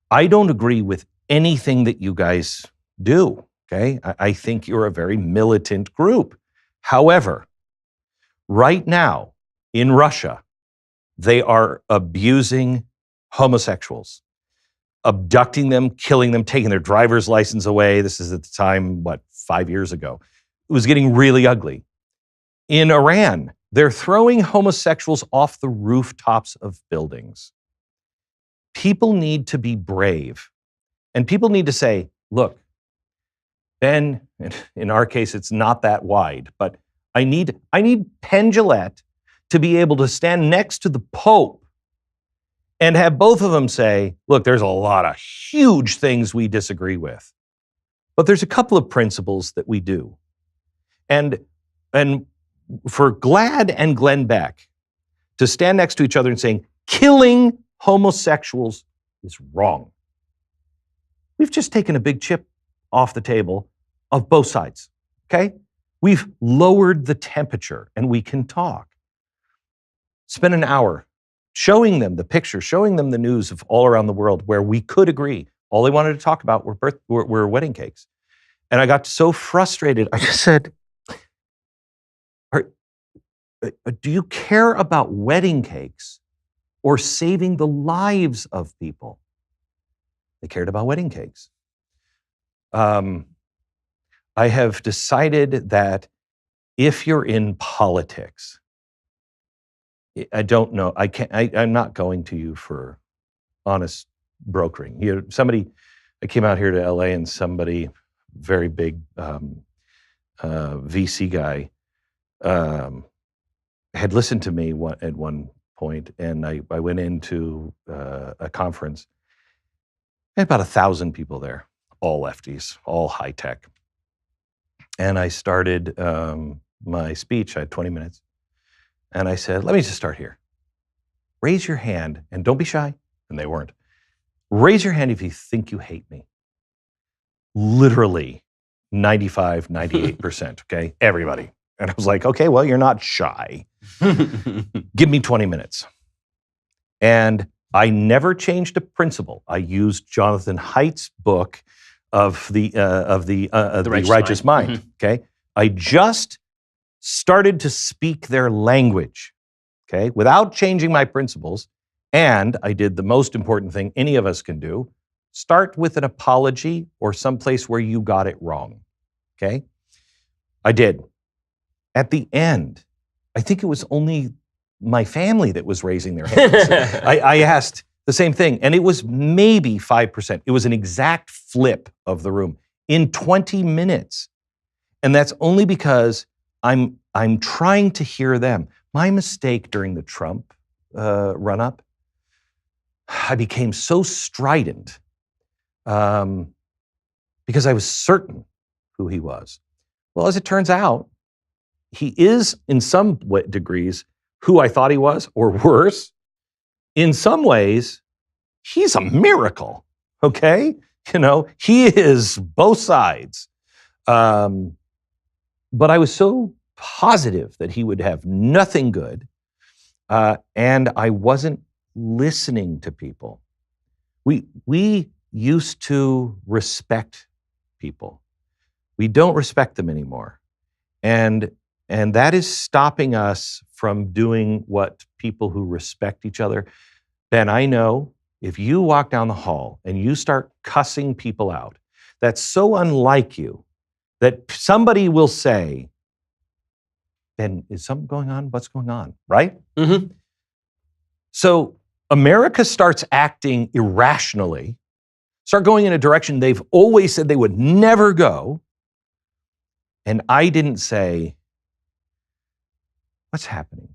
I don't agree with anything that you guys do, okay? I think you're a very militant group. However, right now in Russia, they are abusing homosexuals, abducting them, killing them, taking their driver's license away. This is at the time, 5 years ago. It was getting really ugly. In Iran, they're throwing homosexuals off the rooftops of buildings. People need to be brave. And people need to say, look, Ben, in our case, it's not that wide, but I need Penn Jillette to be able to stand next to the Pope and have both of them say, look, there's a lot of huge things we disagree with, but there's a couple of principles that we do. And for GLAAD and Glenn Beck to stand next to each other and saying, killing homosexuals is wrong. We've just taken a big chip off the table of both sides, okay? We've lowered the temperature and we can talk. Spend an hour showing them the picture, showing them the news of all around the world where we could agree. All they wanted to talk about were wedding cakes. And I got so frustrated, I just said, do you care about wedding cakes or saving the lives of people? They cared about wedding cakes. I have decided that if you're in politics, I don't know, I'm not going to you for honest brokering. I came out here to LA and somebody, very big VC guy, had listened to me at one point, and I went into a conference. Had about 1,000 people there, all lefties, all high tech. And I started my speech. I had 20 minutes. And I said, let me just start here. Raise your hand, and don't be shy. And they weren't. Raise your hand if you think you hate me. Literally 95, 98%, okay? Everybody. And I was like, okay, well, you're not shy. Give me 20 minutes. And I never changed a principle. I used Jonathan Haidt's book of the Righteous Mind. Okay, I just started to speak their language, okay, without changing my principles. And I did the most important thing any of us can do: start with an apology or someplace where you got it wrong, okay? I did. At the end, I think it was only my family that was raising their hands. I asked the same thing, and it was maybe 5%. It was an exact flip of the room in 20 minutes. And that's only because I'm trying to hear them. My mistake during the Trump run-up, I became so strident because I was certain who he was. Well, as it turns out, he is, in some degrees, who I thought he was, or worse. In some ways, he's a miracle, okay? You know, he is both sides. But I was so positive that he would have nothing good, and I wasn't listening to people. We used to respect people. We don't respect them anymore. And that is stopping us from doing what people who respect each other. Ben, I know if you walk down the hall and you start cussing people out, that's so unlike you that somebody will say, Ben, is something going on? What's going on? Right? Mm-hmm. So America starts acting irrationally, start going in a direction they've always said they would never go. And I didn't say, what's happening?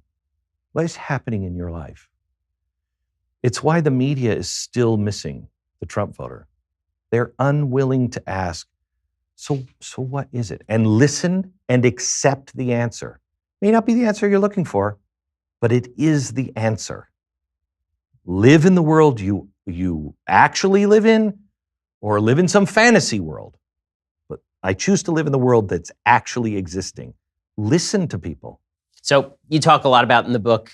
What is happening in your life? It's why the media is still missing the Trump voter. They're unwilling to ask, so what is it? And listen and accept the answer. May not be the answer you're looking for, but it is the answer. Live in the world you actually live in, or live in some fantasy world. But I choose to live in the world that's actually existing. Listen to people. So you talk a lot about in the book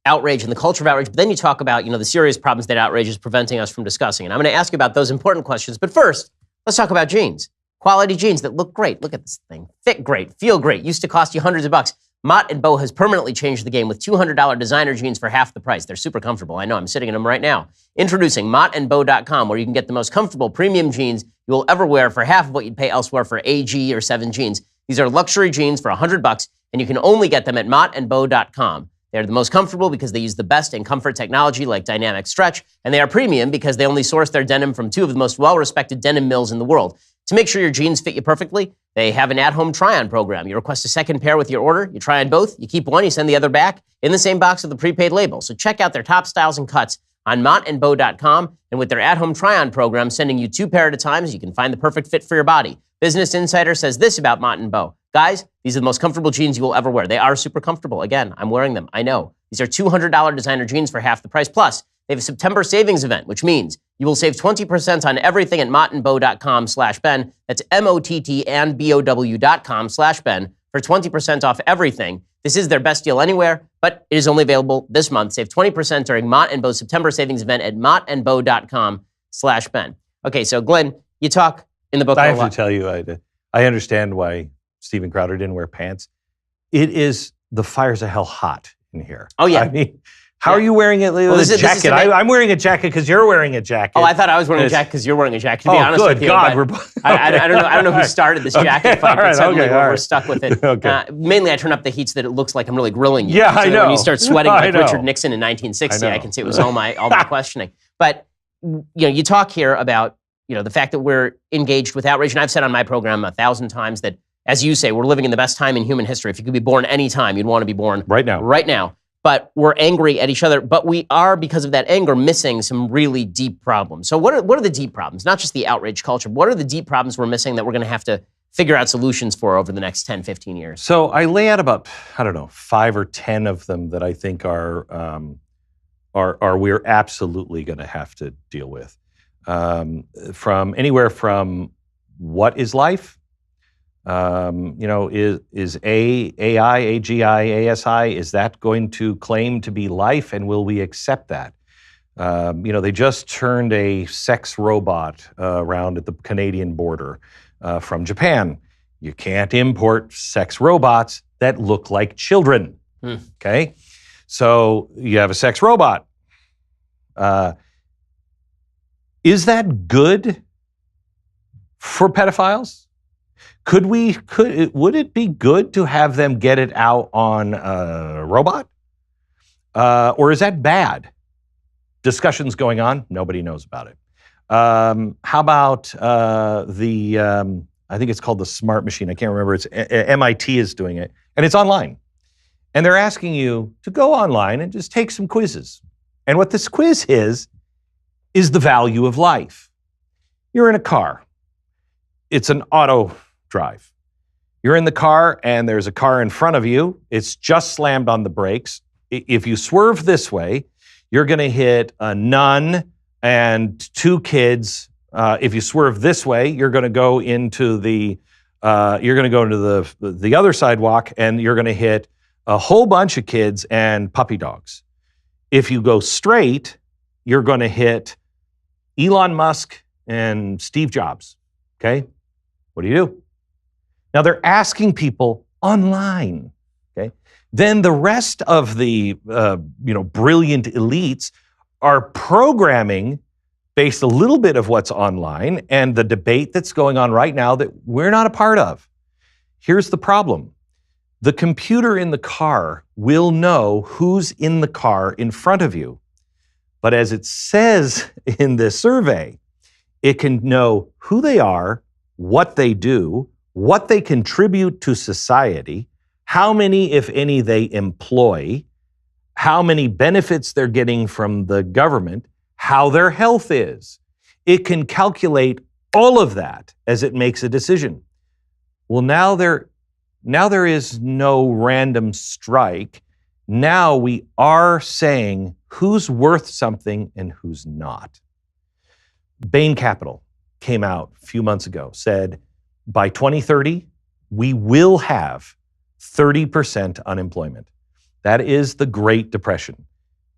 outrage and the culture of outrage, but then you talk about, the serious problems that outrage is preventing us from discussing. And I'm going to ask you about those important questions. But first, let's talk about jeans. Quality jeans that look great. Look at this thing. Fit great. Feel great. Used to cost you hundreds of bucks. Mott & Bow has permanently changed the game with $200 designer jeans for half the price. They're super comfortable. I know, I'm sitting in them right now. Introducing mottandbow.com, where you can get the most comfortable premium jeans you will ever wear for half of what you'd pay elsewhere for AG or 7 jeans. These are luxury jeans for $100, and you can only get them at mottandbow.com. They're the most comfortable because they use the best in comfort technology like dynamic stretch, and they are premium because they only source their denim from 2 of the most well-respected denim mills in the world. To make sure your jeans fit you perfectly, they have an at-home try-on program. You request a second pair with your order, you try on both, you keep one, you send the other back in the same box with the prepaid label. So check out their top styles and cuts on mottandbow.com, and with their at-home try-on program, sending you 2 pair at a time so you can find the perfect fit for your body. Business Insider says this about Mott & Bow. Guys, these are the most comfortable jeans you will ever wear. They are super comfortable. Again, I'm wearing them. I know. These are $200 designer jeans for half the price. Plus, they have a September savings event, which means you will save 20% on everything at mottandbow.com/Ben. That's mottandbow.com/Ben for 20% off everything. This is their best deal anywhere, but it is only available this month. Save 20% during Mott & Bow's September savings event at mottandbow.com/Ben. Okay, so Glenn, you talk in the book a lot. I have to tell you, I understand why Steven Crowder didn't wear pants. It is the fires of hell hot in here. Oh, yeah. I mean, how are you wearing a jacket? I'm wearing a jacket because you're wearing a jacket. Oh, I thought I was wearing a jacket because you're wearing a jacket. To be honest good with you, God, I don't know who started this jacket fight, but suddenly we're stuck with it. Okay. Mainly, I turn up the heat so that it looks like I'm really grilling you. Yeah, so I know. When you start sweating like I know. Richard Nixon in 1960, I can see it was all my questioning. But you talk here about the fact that we're engaged with outrage, and I've said on my program 1,000 times that, as you say, we're living in the best time in human history. If you could be born any time, you'd want to be born right now. Right now. But we're angry at each other. But we are, because of that anger, missing some really deep problems. So what are the deep problems? Not just the outrage culture. What are the deep problems we're missing that we're going to have to figure out solutions for over the next 10, 15 years? So I lay out about, 5 or 10 of them that I think are we're absolutely going to have to deal with. From anywhere from what is life? Is AI, AGI, ASI, is that going to claim to be life, and will we accept that? They just turned a sex robot around at the Canadian border from Japan. You can't import sex robots. that look like children. Hmm. Okay? So you have a sex robot. Is that good for pedophiles? Would it be good to have them get it out on a robot? Or is that bad? Discussions going on, nobody knows about it. How about I think it's called the smart machine. I can't remember. It's MIT is doing it, and it's online. And they're asking you to go online and just take some quizzes. And what this quiz is the value of life. You're in a car. It's an auto drive. You're in the car and there's a car in front of you. It's just slammed on the brakes. If you swerve this way, you're going to hit a nun and two kids. If you swerve this way, you're going to go into the other sidewalk and you're going to hit a whole bunch of kids and puppy dogs. If you go straight, you're going to hit Elon Musk and Steve Jobs. Okay? What do? Now they're asking people online. Okay? Then the rest of the brilliant elites are programming based a little bit of what's online and the debate that's going on right now that we're not a part of. Here's the problem. The computer in the car will know who's in the car in front of you. But as it says in this survey, it can know who they are, what they do, what they contribute to society, how many, if any, they employ, how many benefits they're getting from the government, how their health is. It can calculate all of that as it makes a decision. Well, now there is no random strike. Now we are saying who's worth something and who's not. Bain Capital came out a few months ago, said by 2030, we will have 30% unemployment. That is the Great Depression.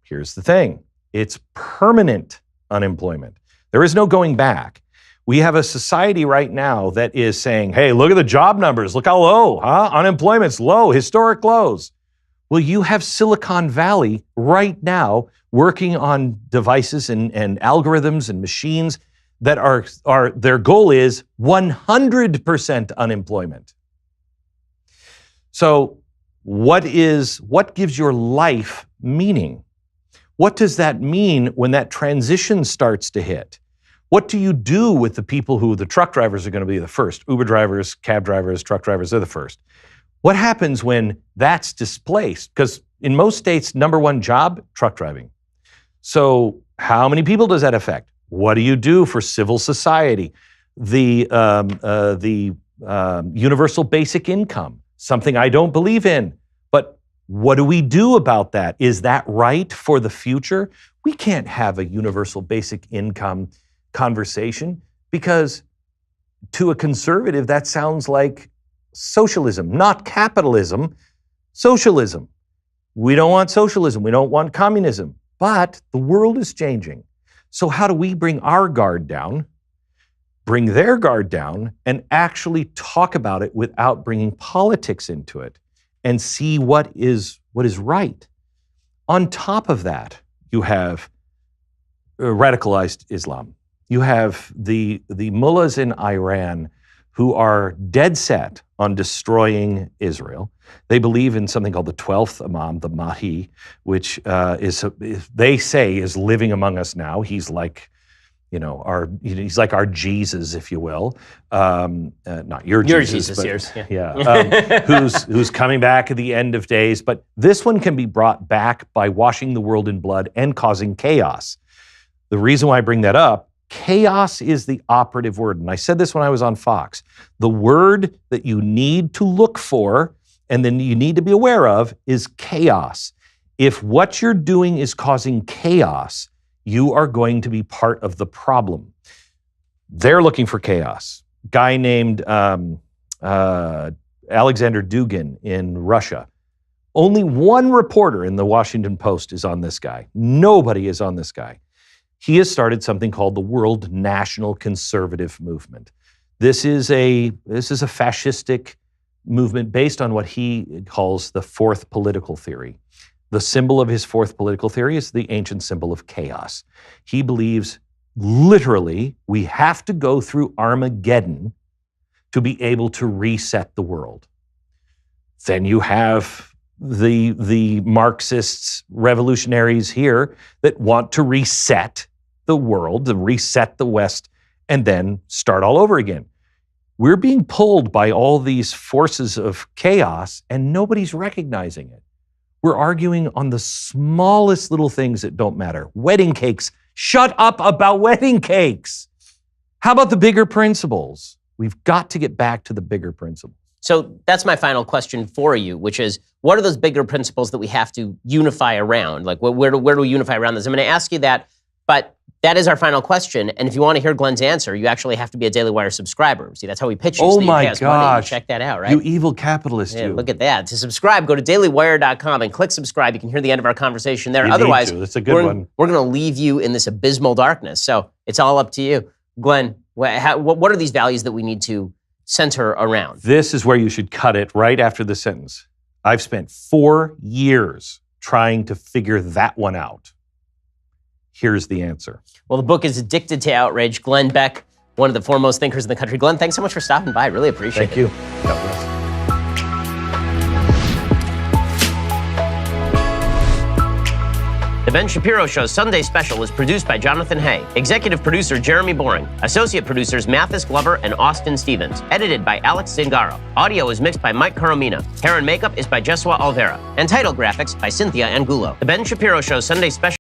Here's the thing. It's permanent unemployment. There is no going back. We have a society right now that is saying, hey, look at the job numbers. Look how low, huh? Unemployment's low, historic lows. Well, you have Silicon Valley right now working on devices and algorithms and machines that are their goal is 100% unemployment. So what gives your life meaning? What does that mean when that transition starts to hit? What do you do with the people who the truck drivers are going to be the first? Uber drivers, cab drivers, truck drivers, they're the first. What happens when that's displaced? Because in most states, number one job, truck driving. So how many people does that affect? What do you do for civil society? The universal basic income, something I don't believe in. But what do we do about that? Is that right for the future? We can't have a universal basic income conversation because to a conservative, that sounds like socialism, not capitalism, socialism. We don't want socialism. We don't want communism. But the world is changing. So how do we bring our guard down, bring their guard down, and actually talk about it without bringing politics into it and see what is right? On top of that, you have radicalized Islam. You have the mullahs in Iran who are dead set on destroying Israel. They believe in something called the 12th Imam, the Mahdi, which they say is living among us now. He's like, he's like our Jesus, if you will. Not your Jesus, but, yours. Who's coming back at the end of days. But this one can be brought back by washing the world in blood and causing chaos. The reason why I bring that up, chaos is the operative word. And I said this when I was on Fox. The word that you need to look for and then you need to be aware of is chaos. If what you're doing is causing chaos, you are going to be part of the problem. They're looking for chaos. Guy named Alexander Dugin in Russia. Only one reporter in the Washington Post is on this guy. Nobody is on this guy. He has started something called the World National Conservative Movement. This is a fascistic movement based on what he calls the fourth political theory. The symbol of his fourth political theory is the ancient symbol of chaos. He believes literally we have to go through Armageddon to be able to reset the world. Then you have the Marxists, revolutionaries here that want to reset the world, to reset the West, and then start all over again. We're being pulled by all these forces of chaos, and nobody's recognizing it. We're arguing on the smallest little things that don't matter. Wedding cakes. Shut up about wedding cakes. How about the bigger principles? We've got to get back to the bigger principles. So that's my final question for you, which is, what are those bigger principles that we have to unify around? Like, where do we unify around this? I'm going to ask you that, but that is our final question. And if you want to hear Glenn's answer, you actually have to be a Daily Wire subscriber. See, that's how we pitch you. Oh so that my you pay us money. gosh. Check that out, right? You evil capitalist, Yeah, you. look at that. To subscribe, go to dailywire.com and click subscribe. You can hear the end of our conversation there. You Otherwise, need to. That's a good one. We're going to leave you in this abysmal darkness. So it's all up to you. Glenn, what are these values that we need to center around? This is where you should cut it right after the sentence. I've spent 4 years trying to figure that one out. Here's the answer. Well, the book is Addicted to Outrage. Glenn Beck, one of the foremost thinkers in the country. Glenn, thanks so much for stopping by. I really appreciate it. Thank you. God bless. The Ben Shapiro Show's Sunday Special was produced by Jonathan Hay. Executive producer Jeremy Boring. Associate producers Mathis Glover and Austin Stevens. Edited by Alex Zingaro. Audio is mixed by Mike Coromina. Hair and makeup is by Jesua Alvera. And title graphics by Cynthia Angulo. The Ben Shapiro Show's Sunday Special